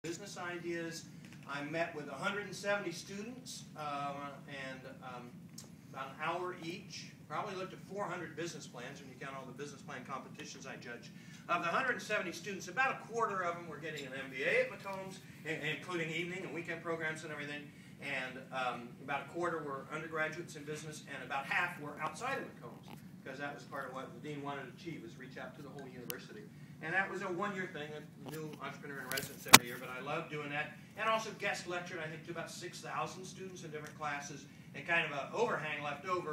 business ideas. I met with 170 students and about an hour each. Probably looked at 400 business plans when you count all the business plan competitions I judged. Of the 170 students, about a quarter of them were getting an MBA at Macombs, including evening and weekend programs and everything. And about a quarter were undergraduates in business, and about half were outside of Macombs, because that was part of what the dean wanted to achieve, was reach out to the whole university. And that was a one-year thing, a new entrepreneur in residence every year, but I loved doing that. And also guest lectured, I think, to about 6,000 students in different classes, and kind of an overhang left over.